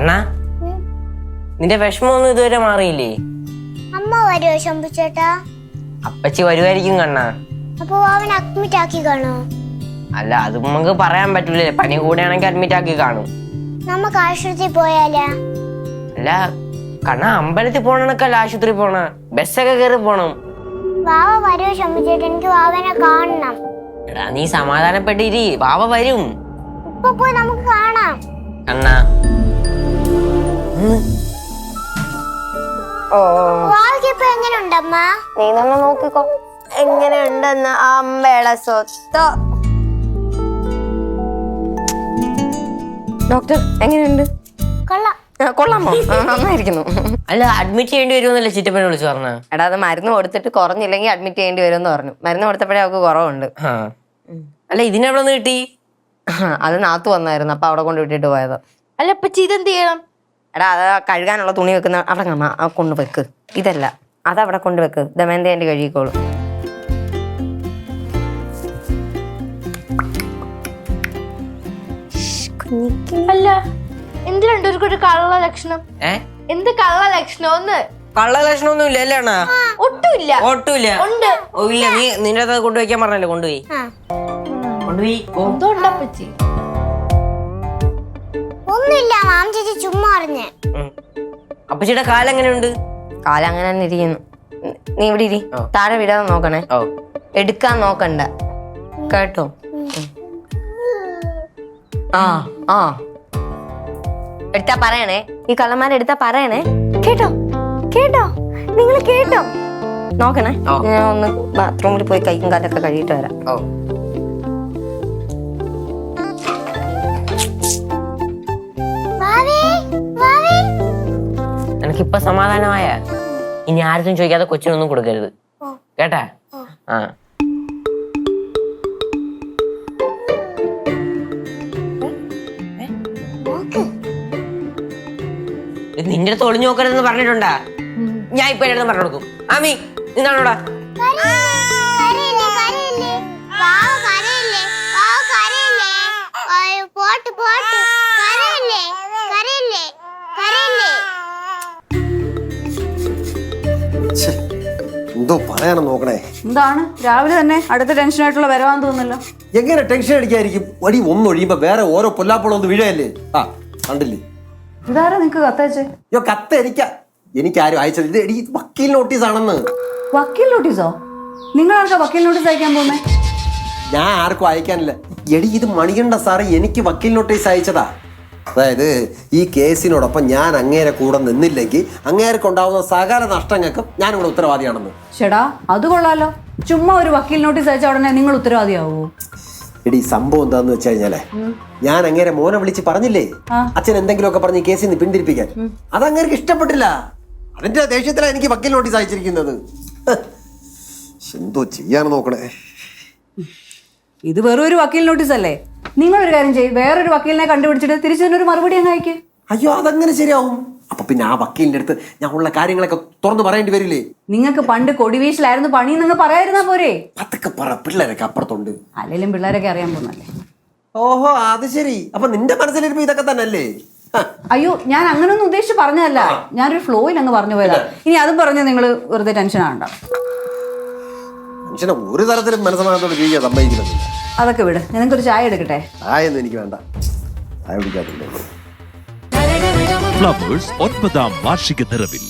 കണ്ണാ നിന്റെ വിഷമമൊന്നും ഇതുവരെ മാറിയില്ലേ? അമ്മ വരുമോ ശംഭുച്ചേട്ടാ? അപ്പച്ചി വരുമായിരിക്കും കണ്ണാ. അപ്പൊ അവൻ അഡ്മിറ്റ് ആക്കി കാണോ? അല്ല അത് നമുക്ക് പറയാൻ പറ്റൂലേ, പനി കൂടെയാണെങ്കിൽ അഡ്മിറ്റ് ആക്കി കാണും. നമുക്ക് ആശുപത്രി പോയാലാ? അല്ല കണ്ണാ, അമ്പലത്തിൽ പോണക്കല്ല ആശുപത്രി പോണ, ബസ്സൊക്കെ കയറി പോണം. വാവ വരുമോ ശംഭുച്ചേട്ടാ? എനിക്ക് വാവനെ കാണണം. എടാ നീ സമാധാനപ്പെട്ടിരി, വാവ വരും. ഇപ്പൊ പോയി നമുക്ക് കാണാം. കണ്ണാ വാവയ്ക്ക് ഇപ്പൊ എങ്ങനെയുണ്ടമ്മ? നീ തന്നെ നോക്കിക്കോ എങ്ങനെയുണ്ടെന്ന്. അമ്പേള സ്വത്തോ. ഡോക്ടർ എങ്ങനെയുണ്ട്? കൊള്ളാം. കൊള്ളാമോ? നന്നായിരിക്കുന്നു. അല്ല അഡ്മിറ്റ് ചെയ്യേണ്ടി വരുമെന്നല്ലേ ചിറ്റപ്പനെ വിളിച്ചു പറഞ്ഞ? എടാ അത് മരുന്ന് കൊടുത്തിട്ട് കുറഞ്ഞില്ലെങ്കിൽ അഡ്മിറ്റ് ചെയ്യേണ്ടി വരുമെന്ന് പറഞ്ഞു. മരുന്ന് കൊടുത്തപ്പോഴേ അവർക്ക് കുറവുണ്ട്. അല്ല ഇതിനെവിടെ നിന്ന് കിട്ടി? അത് നാത്തു വന്നായിരുന്നു, അപ്പൊ അവിടെ കൊണ്ട് വിട്ടിട്ട് പോയത്. അല്ല ഇപ്പൊ ഇതെന്ത് ചെയ്യണം? എടാ അത് കഴുകാനുള്ള തുണി വെക്കുന്ന അവിടെ കാണാ, കൊണ്ട് വെക്ക്. ഇതല്ല, അതവിടെ കൊണ്ട് വെക്ക്. ദമയന്തി കഴുകിക്കോളൂ. അല്ല എന്തിനുണ്ട് ഒരു കള്ള ലക്ഷണം? എന്ത് കള്ള ലക്ഷണം? ഒന്ന് കള്ള ലക്ഷണമൊന്നും ഇല്ല അല്ലേ അണ്ണാ? ഒട്ടുമില്ല. ഒട്ടുമില്ല. ഉണ്ട്. ഓ ഇല്ല, നീ നിന്റെ അത് കൊണ്ടുവയ്ക്കാൻ പറഞ്ഞല്ലേ, കൊണ്ടുപോയി കൊണ്ടുപോയി. എന്തുകൊണ്ടപ്പച്ചി? ഒന്നുമില്ല മാം ചേച്ചി ചുമ്മാ അറിഞ്ഞേ. അപ്പച്ചിയുടെ കാലം എങ്ങനെയുണ്ട്? കാലം അങ്ങനെ തന്നെ ഇരിക്കുന്നു. നീ ഇവിടെ ഇരി, താഴെ വിടാതെ നോക്കണേ. എടുക്കാൻ നോക്കണ്ട കേട്ടോ. ആ ആ എടുത്താ പറയണേ, ഈ കള്ളന്മാരെടുത്താ പറയണേ. കേട്ടോ കേട്ടോ, നിങ്ങൾ കേട്ടോ. നോക്കണേ, ഞാൻ ഒന്ന് ബാത്റൂമിൽ പോയി കൈയും കാലൊക്കെ കഴുകിയിട്ട് വരാം. എനിക്കിപ്പൊ സമാധാനമായ, ഇനി ആർക്കും ചോദിക്കാതെ കൊച്ചിനൊന്നും കൊടുക്കരുത് കേട്ടാ? ആ നിന്റെ അടുത്ത് ഒളിഞ്ഞു നോക്കരുതെന്ന് പറഞ്ഞിട്ടുണ്ടാ? ഞാൻ ഇപ്പൊ എന്റെ അടുത്ത് പറഞ്ഞു കൊടുക്കും. ആമി നിന്നാണോടാ? എന്തോ പറയാനും നോക്കണേ. എന്താണ് രാവിലെ തന്നെ അടുത്ത ടെൻഷനായിട്ടുള്ള വരവാന്ന് തോന്നുന്നല്ലോ. എങ്ങനെ ടെൻഷൻ അടിക്കായിരിക്കും? വടി ഒന്നൊഴിയുമ്പോ വേറെ ഓരോ പൊല്ലാപ്പോളം ഒന്ന് വീഴയല്ലേ. ആ കണ്ടില്ലേ? ഇതാരാ നിങ്ങക്ക് കത്തയച്ചേ? അയ്യോ കത്ത് എനിക്കാരും അയച്ചത്. ഇത് എടി വക്കീൽ നോട്ടീസ് ആണെന്ന്. വക്കീൽ നോട്ടീസോ? നിങ്ങൾ ആർക്കാ വക്കീൽ നോട്ടീസ് അയക്കാൻ പോകുന്നേ? ഞാൻ ആർക്കും അയക്കാനില്ല എടി, ഇത് മണികണ്ഠ സാറ് എനിക്ക് വക്കീൽ നോട്ടീസ് അയച്ചതാ. അതായത് ഈ കേസിനോടൊപ്പം ഞാൻ അങ്ങേരെ കൂടെ നിന്നില്ലെങ്കിൽ അങ്ങേർക്ക് ഉണ്ടാവുന്ന സകല നഷ്ടങ്ങൾക്കും ഞാനിവിടെ ഉത്തരവാദിയാണെന്ന്. ചേടാ അത് കൊള്ളാലോ. ചുമ്മാ ഒരു വക്കീൽ നോട്ടീസ് അയച്ച ഉടനെ നിങ്ങൾ ഉത്തരവാദിയാവോ? എടി സംഭവം എന്താന്ന് വെച്ച് കഴിഞ്ഞാലേ, ഞാൻ അങ്ങേരെ മോനെ വിളിച്ച് പറഞ്ഞില്ലേ അച്ഛൻ എന്തെങ്കിലുമൊക്കെ പറഞ്ഞ് ഈ കേസിൽ നിന്ന് പിന്തിരിപ്പിക്കാൻ. അത് അങ്ങേർക്ക് ഇഷ്ടപ്പെട്ടില്ല. അതിന്റെ ദേഷ്യത്തിലാണ് എനിക്ക് വക്കീൽ നോട്ടീസ് അയച്ചിരിക്കുന്നത്. എന്തോ ചെയ്യാൻ നോക്കണേ. ഇത് വെറും ഒരു വക്കീൽ നോട്ടീസ് അല്ലേ? നിങ്ങളൊരു കാര്യം ചെയ്യും, വേറൊരു വക്കീലിനെ കണ്ടുപിടിച്ചിട്ട് തിരിച്ചൊരു മറുപടി അങ്ങ് അയക്ക്. അയ്യോ അതെങ്ങനെ ശരിയാവും? അപ്പൊ പിന്നെ ആ വക്കീലിന്റെ അടുത്ത് ഞാൻ ഉള്ള കാര്യങ്ങളൊക്കെ തുറന്നു പറയേണ്ടി വരില്ലേ? നിങ്ങൾക്ക് പണ്ട് കൊടിവീശിലായിരുന്നു പണി നിങ്ങൾ പറയായിരുന്നാ പോരെ? അതൊക്കെ പറ, പിള്ളേരൊക്കെ അപ്പുറത്തുണ്ട്. അല്ലെങ്കിലും പിള്ളേരൊക്കെ അറിയാൻ പോകുന്നല്ലേ. ഓഹോ അത് ശരി. അപ്പൊ നിന്റെ മനസ്സിലിരിപ്പോ ഇതൊക്കെ തന്നെ അല്ലേ? അയ്യോ ഞാൻ അങ്ങനൊന്നും ഉദ്ദേശിച്ച് പറഞ്ഞതല്ല, ഞാനൊരു ഫ്ലോയിൽ അങ്ങ് പറഞ്ഞു പോയതാ. ഇനി അതും പറഞ്ഞ് നിങ്ങൾ വെറുതെ ടെൻഷൻ ആവണ്ട. മനുഷ്യനെ ഒരു തരത്തിലും മനസ്സമാനത്തോട് ജീവിക്കാൻ സമ്മതിക്കുന്നില്ല. അതൊക്കെ വിട്, നിങ്ങൾക്കൊരു ചായ എടുക്കട്ടെ? ചായൊന്നും എനിക്ക് വേണ്ട, ചായ കുടിക്കാത്തില്ല. ഫ്ലവേഴ്സ് 9ാം വാർഷിക നിറവിൽ